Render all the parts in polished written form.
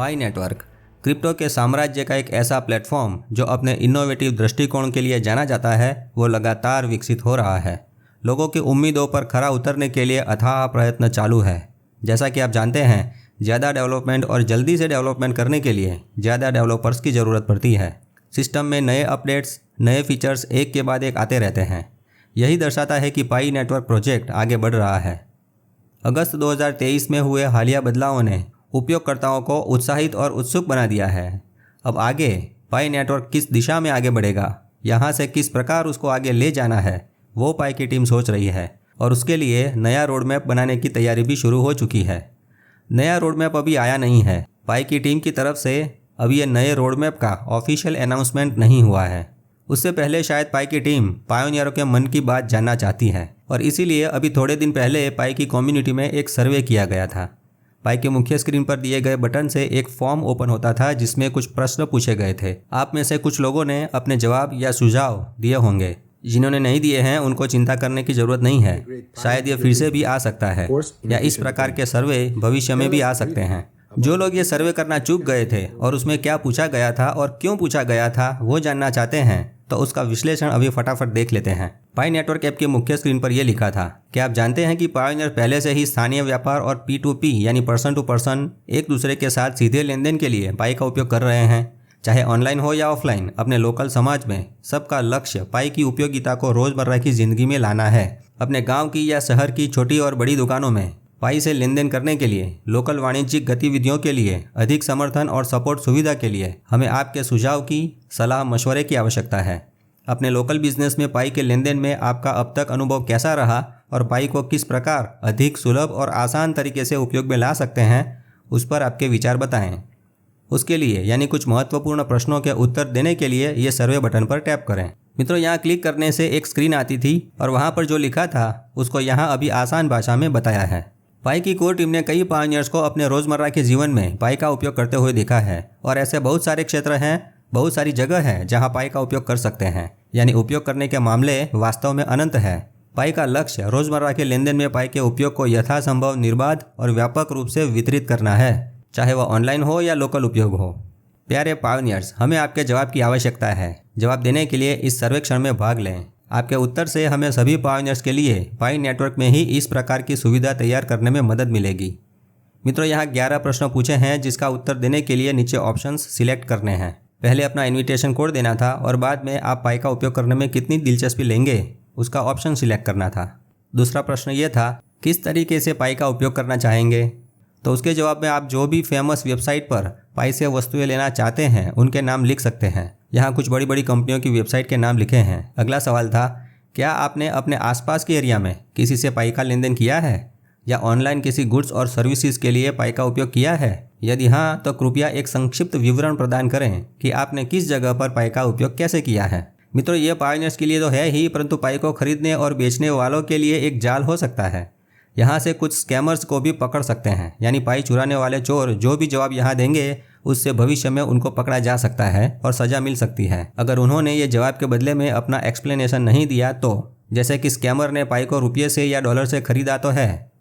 पाई network crypto के साम्राज्य का एक ऐसा प्लेटफॉर्म जो अपने इनोवेटिव दृष्टिकोण के लिए जाना जाता है, वो लगातार विकसित हो रहा है। लोगों की उम्मीदों पर खरा उतरने के लिए अथाह प्रयत्न चालू है। जैसा कि आप जानते हैं, ज़्यादा डेवलपमेंट और जल्दी से डेवलपमेंट करने के लिए ज़्यादा डेवलपर्स की ज़रूरत पड़ती है। सिस्टम में नए अपडेट्स, नए फीचर्स एक के बाद एक आते रहते हैं। यही दर्शाता है कि पाई नेटवर्क प्रोजेक्ट आगे बढ़ रहा है। अगस्त 2023 में हुए हालिया बदलावों ने उपयोगकर्ताओं को उत्साहित और उत्सुक बना दिया है। अब आगे पाई नेटवर्क किस दिशा में आगे बढ़ेगा, यहाँ से किस प्रकार उसको आगे ले जाना है, वो पाई की टीम सोच रही है और उसके लिए नया रोड मैप बनाने की तैयारी भी शुरू हो चुकी है। नया रोड मैप अभी आया नहीं है। पाई की टीम की तरफ से अभी ये नए रोड मैप का ऑफिशियल अनाउंसमेंट नहीं हुआ है। उससे पहले शायद पाई की टीम पायोनियरों के मन की बात जानना चाहती है और इसीलिए अभी थोड़े दिन पहले पाई की कम्युनिटी में एक सर्वे किया गया था। पाई के मुख्य स्क्रीन पर दिए गए बटन से एक फॉर्म ओपन होता था जिसमें कुछ प्रश्न पूछे गए थे। आप में से कुछ लोगों ने अपने जवाब या सुझाव दिए होंगे। जिन्होंने नहीं दिए हैं उनको चिंता करने की जरूरत नहीं है। शायद ये फिर से भी आ सकता है या इस प्रकार के सर्वे भविष्य में भी आ सकते हैं। जो लोग ये सर्वे करना चूक गए थे और उसमें क्या पूछा गया था और क्यों पूछा गया था वो जानना चाहते हैं तो उसका विश्लेषण अभी फटाफट देख लेते हैं। पाई नेटवर्क ऐप के मुख्य स्क्रीन पर यह लिखा था, क्या आप जानते हैं कि पायोनियर पहले से ही स्थानीय व्यापार और P2P यानी पर्सन टू पर्सन एक दूसरे के साथ सीधे लेन देन के लिए पाई का उपयोग कर रहे हैं, चाहे ऑनलाइन हो या ऑफलाइन। अपने लोकल समाज में सबका लक्ष्य पाई की उपयोगिता को रोजमर्रा की जिंदगी में लाना है। अपने गांव की या शहर की छोटी और बड़ी दुकानों में पाई से लेन देन करने के लिए, लोकल वाणिज्यिक गतिविधियों के लिए, अधिक समर्थन और सपोर्ट सुविधा के लिए हमें आपके सुझाव की, सलाह मशवरे की आवश्यकता है। अपने लोकल बिजनेस में पाई के लेन देन में आपका अब तक अनुभव कैसा रहा और पाई को किस प्रकार अधिक सुलभ और आसान तरीके से उपयोग में ला सकते हैं, उस पर आपके विचार बताएं। उसके लिए यानी कुछ महत्वपूर्ण प्रश्नों के उत्तर देने के लिए ये सर्वे बटन पर टैप करें। मित्रों, यहाँ क्लिक करने से एक स्क्रीन आती थी और वहाँ पर जो लिखा था उसको यहाँ अभी आसान भाषा में बताया है। पाई की कोर टीम ने कई पायोनियर्स को अपने रोजमर्रा के जीवन में पाई का उपयोग करते हुए देखा है और ऐसे बहुत सारे क्षेत्र हैं, बहुत सारी जगह है जहां पाई का उपयोग कर सकते हैं। यानी उपयोग करने के मामले वास्तव में अनंत है। पाई का लक्ष्य रोजमर्रा के लेनदेन में पाई के उपयोग को यथासंभव निर्बाध और व्यापक रूप से वितरित करना है, चाहे वह ऑनलाइन हो या लोकल उपयोग हो। प्यारे पायोनियर्स, हमें आपके जवाब की आवश्यकता है। जवाब देने के लिए इस सर्वेक्षण में भाग लें। आपके उत्तर से हमें सभी पायोनियर्स के लिए पाई नेटवर्क में ही इस प्रकार की सुविधा तैयार करने में मदद मिलेगी। मित्रों, यहाँ 11 प्रश्न पूछे हैं जिसका उत्तर देने के लिए नीचे ऑप्शंस सिलेक्ट करने हैं। पहले अपना इन्विटेशन कोड देना था और बाद में आप पाई का उपयोग करने में कितनी दिलचस्पी लेंगे उसका ऑप्शन सिलेक्ट करना था। दूसरा प्रश्न ये था, किस तरीके से पाई का उपयोग करना चाहेंगे, तो उसके जवाब में आप जो भी फेमस वेबसाइट पर पाई से वस्तुएं लेना चाहते हैं उनके नाम लिख सकते हैं। यहाँ कुछ बड़ी बड़ी कंपनियों की वेबसाइट के नाम लिखे हैं। अगला सवाल था, क्या आपने अपने आसपास के एरिया में किसी से पाई का लेन देन किया है या ऑनलाइन किसी गुड्स और सर्विसेज के लिए पाई का उपयोग किया है? यदि हाँ, तो कृपया एक संक्षिप्त विवरण प्रदान करें कि आपने किस जगह पर पाई का उपयोग कैसे किया है। मित्रों, ये पायोनियर्स के लिए तो है ही, परंतु पाई को खरीदने और बेचने वालों के लिए एक जाल हो सकता है। यहाँ से कुछ स्कैमर्स को भी पकड़ सकते हैं। यानी पाई चुराने वाले चोर जो भी जवाब यहाँ देंगे उससे भविष्य में उनको पकड़ा जा सकता है और सजा मिल सकती है अगर उन्होंने ये जवाब के बदले में अपना एक्सप्लेनेशन नहीं दिया तो। जैसे कि स्कैमर ने पाई को रुपये से या डॉलर से खरीदा तो है,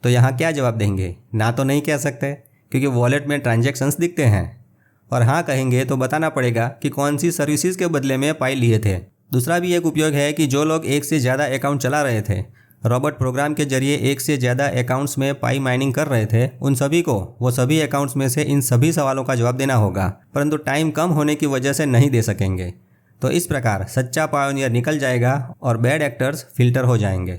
तो यहाँ क्या जवाब देंगे? ना तो नहीं कह सकते क्योंकि वॉलेट में ट्रांजैक्शंस दिखते हैं, और हाँ कहेंगे तो बताना पड़ेगा कि कौन सी सर्विसेज के बदले में पाई लिए थे। दूसरा भी एक उपयोग है कि जो लोग एक से ज़्यादा अकाउंट चला रहे थे, रॉबर्ट प्रोग्राम के जरिए एक से ज़्यादा अकाउंट्स में पाई माइनिंग कर रहे थे, उन सभी को वो सभी अकाउंट्स में से इन सभी सवालों का जवाब देना होगा, परंतु टाइम कम होने की वजह से नहीं दे सकेंगे। तो इस प्रकार सच्चा पायोनियर निकल जाएगा और बैड एक्टर्स फिल्टर हो जाएंगे।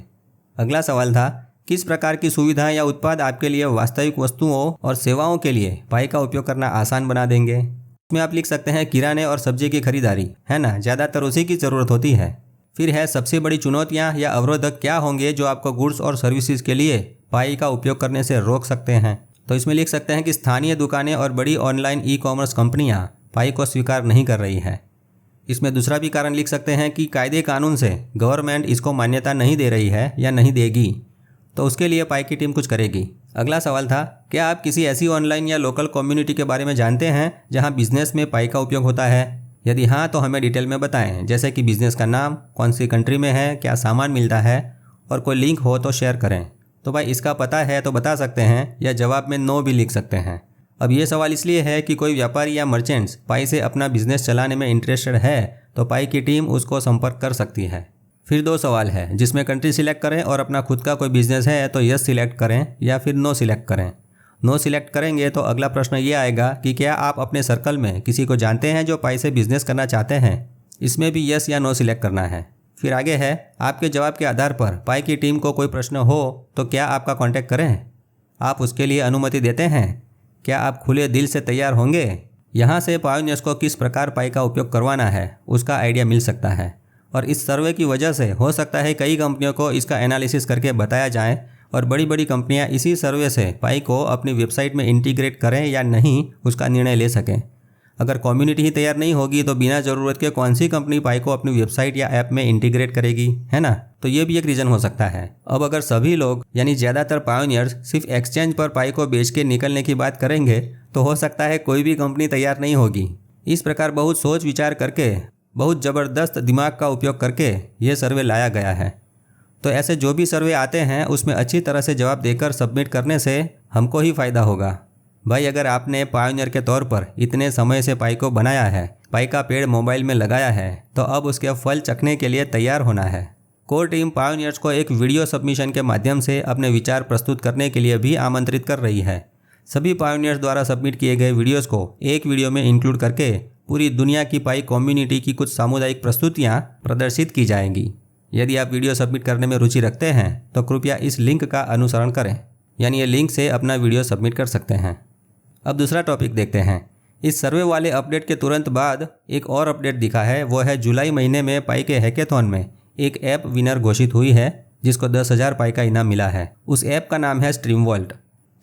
अगला सवाल था, किस प्रकार की सुविधा या उत्पाद आपके लिए वास्तविक वस्तुओं और सेवाओं के लिए पाई का उपयोग करना आसान बना देंगे? इसमें आप लिख सकते हैं किराने और सब्जी की खरीदारी, है ना, ज़्यादातर उसी की ज़रूरत होती है। फिर है सबसे बड़ी चुनौतियां या अवरोधक क्या होंगे जो आपको गुड्स और सर्विसेज के लिए पाई का उपयोग करने से रोक सकते हैं? तो इसमें लिख सकते हैं कि स्थानीय दुकानें और बड़ी ऑनलाइन ई-कॉमर्स कंपनियां पाई को स्वीकार नहीं कर रही है। इसमें दूसरा भी कारण लिख सकते हैं कि कायदे कानून से गवर्नमेंट इसको मान्यता नहीं दे रही है या नहीं देगी, तो उसके लिए पाई की टीम कुछ करेगी। अगला सवाल था, क्या आप किसी ऐसी ऑनलाइन या लोकल कम्युनिटी के बारे में जानते हैं जहां बिजनेस में पाई का उपयोग होता है? यदि हाँ, तो हमें डिटेल में बताएं, जैसे कि बिजनेस का नाम, कौन सी कंट्री में है, क्या सामान मिलता है, और कोई लिंक हो तो शेयर करें। तो भाई इसका पता है तो बता सकते हैं या जवाब में नो भी लिख सकते हैं। अब ये सवाल इसलिए है कि कोई व्यापारी या मर्चेंट्स पाई से अपना बिजनेस चलाने में इंटरेस्टेड है तो पाई की टीम उसको संपर्क कर सकती है। फिर 2 सवाल है जिसमें कंट्री सिलेक्ट करें और अपना खुद का कोई बिजनेस है तो यस सिलेक्ट करें या फिर नो सिलेक्ट करें। नो सिलेक्ट करेंगे तो अगला प्रश्न ये आएगा कि क्या आप अपने सर्कल में किसी को जानते हैं जो पाई से बिजनेस करना चाहते हैं। इसमें भी यस या नो सिलेक्ट करना है। फिर आगे है आपके जवाब के आधार पर पाई की टीम को कोई प्रश्न हो तो क्या आपका कांटेक्ट करें, आप उसके लिए अनुमति देते हैं, क्या आप खुले दिल से तैयार होंगे। यहाँ से पायोनियर्स को किस प्रकार पाई का उपयोग करवाना है उसका आइडिया मिल सकता है और इस सर्वे की वजह से हो सकता है कई कंपनियों को इसका एनालिसिस करके बताया जाए और बड़ी बड़ी कंपनियां इसी सर्वे से पाई को अपनी वेबसाइट में इंटीग्रेट करें या नहीं उसका निर्णय ले सकें। अगर कम्युनिटी ही तैयार नहीं होगी तो बिना ज़रूरत के कौन सी कंपनी पाई को अपनी वेबसाइट या ऐप में इंटीग्रेट करेगी, है ना। तो ये भी एक रीज़न हो सकता है। अब अगर सभी लोग यानी ज़्यादातर पायोनियर्स सिर्फ एक्सचेंज पर पाई को बेच के निकलने की बात करेंगे तो हो सकता है कोई भी कंपनी तैयार नहीं होगी। इस प्रकार बहुत सोच विचार करके, बहुत ज़बरदस्त दिमाग का उपयोग करके ये सर्वे लाया गया है। तो ऐसे जो भी सर्वे आते हैं उसमें अच्छी तरह से जवाब देकर सबमिट करने से हमको ही फ़ायदा होगा। भाई अगर आपने पायोनियर के तौर पर इतने समय से पाई को बनाया है, पाई का पेड़ मोबाइल में लगाया है, तो अब उसके फल चखने के लिए तैयार होना है। कोर टीम पायोनियर्स को एक वीडियो सबमिशन के माध्यम से अपने विचार प्रस्तुत करने के लिए भी आमंत्रित कर रही है। सभी पायोनियर्स द्वारा सबमिट किए गए वीडियोज़ को एक वीडियो में इंक्लूड करके पूरी दुनिया की पाई कम्युनिटी की कुछ सामुदायिक प्रस्तुतियाँ प्रदर्शित की जाएंगी। यदि आप वीडियो सबमिट करने में रुचि रखते हैं तो कृपया इस लिंक का अनुसरण करें, यानी ये लिंक से अपना वीडियो सबमिट कर सकते हैं। अब दूसरा टॉपिक देखते हैं। इस सर्वे वाले अपडेट के तुरंत बाद एक और अपडेट दिखा है, वो है जुलाई महीने में पाई के हैकेथॉन में एक ऐप विनर घोषित हुई है जिसको 10,000 पाई का इनाम मिला है। उस ऐप का नाम है स्ट्रीमवॉल्ट।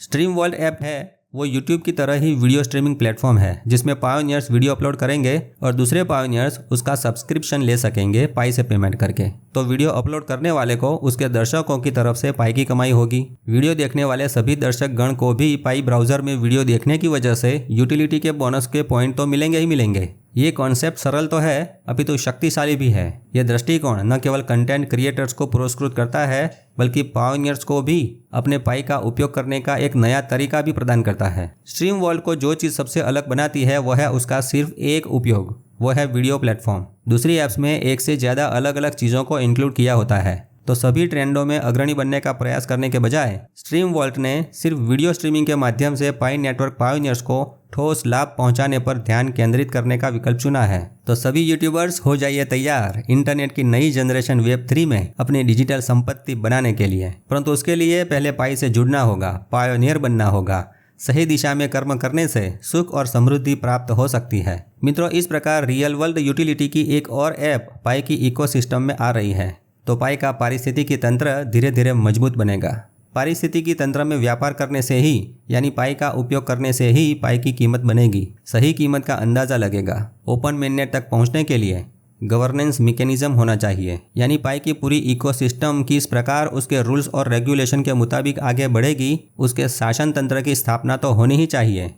स्ट्रीमवॉल्ट ऐप है वो यूट्यूब की तरह ही वीडियो स्ट्रीमिंग प्लेटफॉर्म है जिसमें पायोनियर्स वीडियो अपलोड करेंगे और दूसरे पायोनियर्स उसका सब्सक्रिप्शन ले सकेंगे पाई से पेमेंट करके। तो वीडियो अपलोड करने वाले को उसके दर्शकों की तरफ से पाई की कमाई होगी। वीडियो देखने वाले सभी दर्शक गण को भी पाई ब्राउजर में वीडियो देखने की वजह से यूटिलिटी के बोनस के पॉइंट तो मिलेंगे ही मिलेंगे। ये कॉन्सेप्ट सरल तो है, अभी तो शक्तिशाली भी है। यह दृष्टिकोण न केवल कंटेंट क्रिएटर्स को पुरस्कृत करता है बल्कि पायोनियर्स को भी अपने पाई का उपयोग करने का एक नया तरीका भी प्रदान करता है। स्ट्रीमवॉल्ट को जो चीज़ सबसे अलग बनाती है वो है उसका सिर्फ एक उपयोग, वो है वीडियो प्लेटफॉर्म। दूसरी ऐप्स में एक से ज़्यादा अलग अलग चीज़ों को इंक्लूड किया होता है। तो सभी ट्रेंडों में अग्रणी बनने का प्रयास करने के बजाय स्ट्रीमवॉल्ट ने सिर्फ वीडियो स्ट्रीमिंग के माध्यम से पाई नेटवर्क पायोनियर्स को ठोस लाभ पहुंचाने पर ध्यान केंद्रित करने का विकल्प चुना है। तो सभी यूट्यूबर्स हो जाइए तैयार इंटरनेट की नई जनरेशन वेब 3 में अपनी डिजिटल संपत्ति बनाने के लिए। परंतु उसके लिए पहले पाई से जुड़ना होगा, पायोनियर बनना होगा। सही दिशा में कर्म करने से सुख और समृद्धि प्राप्त हो सकती है। मित्रों, इस प्रकार रियल वर्ल्ड यूटिलिटी की एक और ऐप पाई की इकोसिस्टम में आ रही है। तो पाई का पारिस्थितिकी तंत्र धीरे धीरे मजबूत बनेगा। पारिस्थितिकी तंत्र में व्यापार करने से ही यानी पाई का उपयोग करने से ही पाई की कीमत बनेगी, सही कीमत का अंदाज़ा लगेगा। ओपन मेननेट तक पहुंचने के लिए गवर्नेंस मैकेनिज्म होना चाहिए, यानी पाई की पूरी इकोसिस्टम किस प्रकार उसके रूल्स और रेगुलेशन के मुताबिक आगे बढ़ेगी, उसके शासन तंत्र की स्थापना तो होनी ही चाहिए।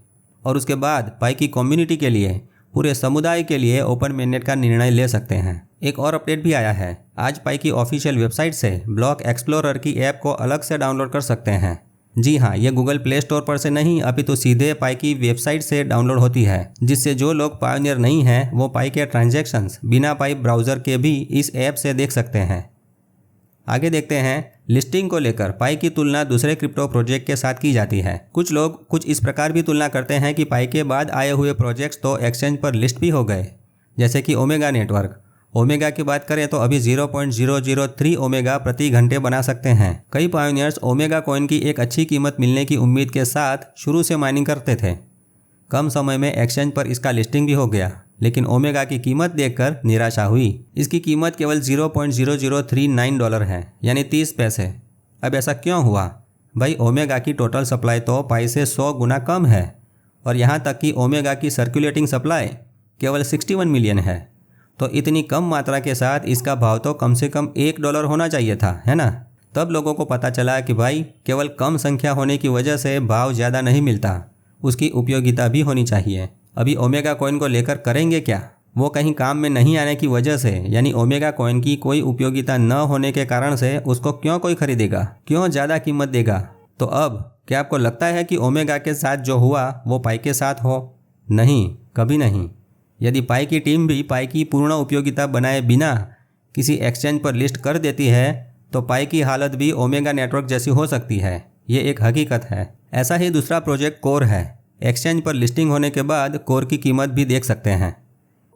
और उसके बाद पाई की कम्युनिटी के लिए, पूरे समुदाय के लिए ओपन मेननेट का निर्णय ले सकते हैं। एक और अपडेट भी आया है। आज पाई की ऑफिशियल वेबसाइट से ब्लॉक एक्सप्लोरर की ऐप को अलग से डाउनलोड कर सकते हैं। जी हाँ, ये गूगल प्ले स्टोर पर से नहीं अपितु सीधे पाई की वेबसाइट से डाउनलोड होती है, जिससे जो लोग पायोनियर नहीं हैं वो पाई के ट्रांजैक्शंस बिना पाई ब्राउज़र के भी इस ऐप से देख सकते हैं। आगे देखते हैं। लिस्टिंग को लेकर पाई की तुलना दूसरे क्रिप्टो प्रोजेक्ट के साथ की जाती है। कुछ लोग कुछ इस प्रकार भी तुलना करते हैं कि पाई के बाद आए हुए प्रोजेक्ट्स तो एक्सचेंज पर लिस्ट भी हो गए, जैसे कि ओमेगा नेटवर्क। ओमेगा की बात करें तो अभी 0.003 ओमेगा प्रति घंटे बना सकते हैं। कई पायोनियर्स ओमेगा कॉइन की एक अच्छी कीमत मिलने की उम्मीद के साथ शुरू से माइनिंग करते थे। कम समय में एक्सचेंज पर इसका लिस्टिंग भी हो गया, लेकिन ओमेगा की कीमत देखकर निराशा हुई। इसकी कीमत केवल $0.0039 है, यानी 30 पैसे। अब ऐसा क्यों हुआ? भाई, ओमेगा की टोटल सप्लाई तो पाई से 100 गुना कम है और यहाँ तक कि ओमेगा की सर्कुलेटिंग सप्लाई केवल 61 मिलियन है। तो इतनी कम मात्रा के साथ इसका भाव तो कम से कम $1 होना चाहिए था, है ना। तब लोगों को पता चला कि भाई केवल कम संख्या होने की वजह से भाव ज़्यादा नहीं मिलता, उसकी उपयोगिता भी होनी चाहिए। अभी ओमेगा कॉइन को लेकर करेंगे क्या? वो कहीं काम में नहीं आने की वजह से, यानी ओमेगा कॉइन की कोई उपयोगिता न होने के कारण से उसको क्यों कोई खरीदेगा, क्यों ज़्यादा कीमत देगा? तो अब क्या आपको लगता है कि ओमेगा के साथ जो हुआ वो पाई के साथ हो? नहीं, कभी नहीं। यदि पाई की टीम भी पाई की पूर्ण उपयोगिता बनाए बिना किसी एक्सचेंज पर लिस्ट कर देती है तो पाई की हालत भी ओमेगा नेटवर्क जैसी हो सकती है। ये एक हकीकत है। ऐसा ही दूसरा प्रोजेक्ट कोर है। एक्सचेंज पर लिस्टिंग होने के बाद कोर की कीमत भी देख सकते हैं,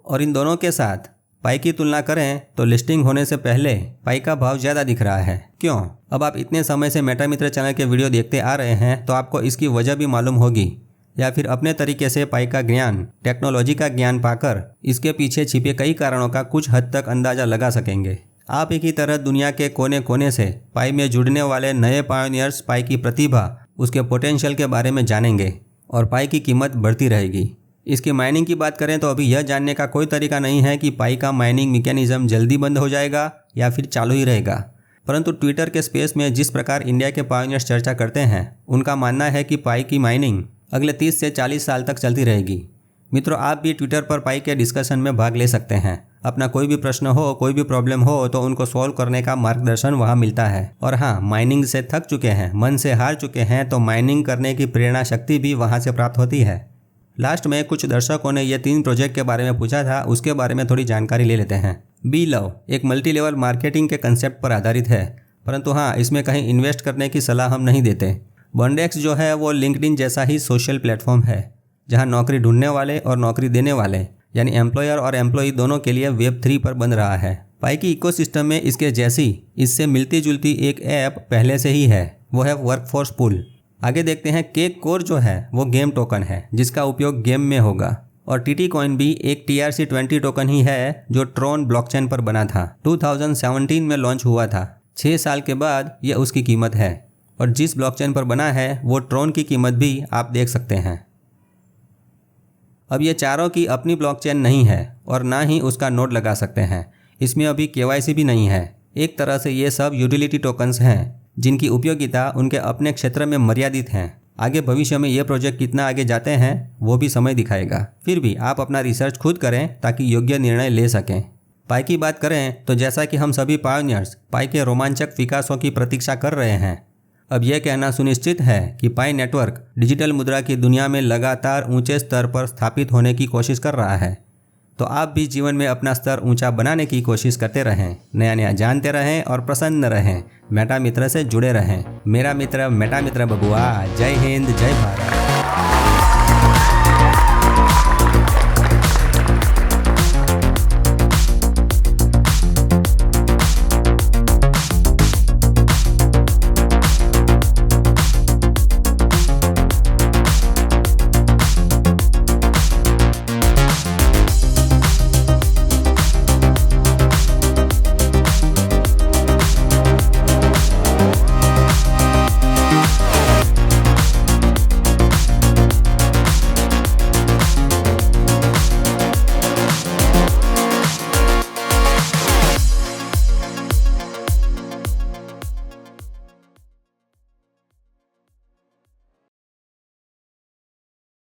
और इन दोनों के साथ पाई की तुलना करें तो लिस्टिंग होने से पहले पाई का भाव ज़्यादा दिख रहा है। क्यों? अब आप इतने समय से मेटा मित्र चैनल के वीडियो देखते आ रहे हैं तो आपको इसकी वजह भी मालूम होगी, या फिर अपने तरीके से पाई का ज्ञान, टेक्नोलॉजी का ज्ञान पाकर इसके पीछे छिपे कई कारणों का कुछ हद तक अंदाजा लगा सकेंगे। आप एक ही तरह दुनिया के कोने कोने से पाई में जुड़ने वाले नए पायोनियर्स पाई की प्रतिभा, उसके पोटेंशियल के बारे में जानेंगे और पाई की कीमत बढ़ती रहेगी। इसकी माइनिंग की बात करें तो अभी यह जानने का कोई तरीका नहीं है कि पाई का माइनिंग मैकेनिज्म जल्दी बंद हो जाएगा या फिर चालू ही रहेगा। परंतु ट्विटर के स्पेस में जिस प्रकार इंडिया के पायोनियर्स चर्चा करते हैं, उनका मानना है कि पाई की माइनिंग अगले 30 से 40 साल तक चलती रहेगी। मित्रों, आप भी ट्विटर पर पाई के डिस्कशन में भाग ले सकते हैं। अपना कोई भी प्रश्न हो, कोई भी प्रॉब्लम हो तो उनको सॉल्व करने का मार्गदर्शन वहाँ मिलता है। और हाँ, माइनिंग से थक चुके हैं, मन से हार चुके हैं तो माइनिंग करने की प्रेरणा शक्ति भी वहाँ से प्राप्त होती है। लास्ट में कुछ दर्शकों ने ये 3 प्रोजेक्ट के बारे में पूछा था, उसके बारे में थोड़ी जानकारी ले लेते हैं। बी लव एक मल्टी लेवल मार्केटिंग के कंसेप्ट पर आधारित है, परंतु हाँ, इसमें कहीं इन्वेस्ट करने की सलाह हम नहीं देते। बॉन्डेक्स जो है वो लिंक्डइन जैसा ही सोशल प्लेटफॉर्म है, जहाँ नौकरी ढूंढने वाले और नौकरी देने वाले यानी एम्प्लॉयर और एम्प्लॉई दोनों के लिए वेब 3 पर बन रहा है। पाई की इकोसिस्टम में इसके जैसी इससे मिलती जुलती एक ऐप पहले से ही है, वो है वर्कफोर्स पूल। आगे देखते हैं। केक कोर जो है वो गेम टोकन है जिसका उपयोग गेम में होगा, और टीटी कॉइन भी एक TRC20 टोकन ही है जो ट्रोन ब्लॉकचेन पर बना था। 2017 में लॉन्च हुआ था। 6 साल के बाद ये उसकी कीमत है, और जिस ब्लॉकचेन पर बना है वो ट्रोन की कीमत भी आप देख सकते हैं। अब ये चारों की अपनी ब्लॉकचेन नहीं है और ना ही उसका नोड लगा सकते हैं। इसमें अभी KYC भी नहीं है। एक तरह से ये सब यूटिलिटी टोकन्स हैं जिनकी उपयोगिता उनके अपने क्षेत्र में मर्यादित हैं। आगे भविष्य में ये प्रोजेक्ट कितना आगे जाते हैं वो भी समय दिखाएगा। फिर भी आप अपना रिसर्च खुद करें ताकि योग्य निर्णय ले सकें। पाई की बात करें तो जैसा कि हम सभी पायोनियर्स पाई के रोमांचक विकासों की प्रतीक्षा कर रहे हैं, अब यह कहना सुनिश्चित है कि पाई नेटवर्क डिजिटल मुद्रा की दुनिया में लगातार ऊंचे स्तर पर स्थापित होने की कोशिश कर रहा है। तो आप भी जीवन में अपना स्तर ऊंचा बनाने की कोशिश करते रहें, नया नया जानते रहें और प्रसन्न रहें। मेटा मित्र से जुड़े रहें। मेरा मित्र मेटा मित्र बबुआ। जय हिंद, जय भारत।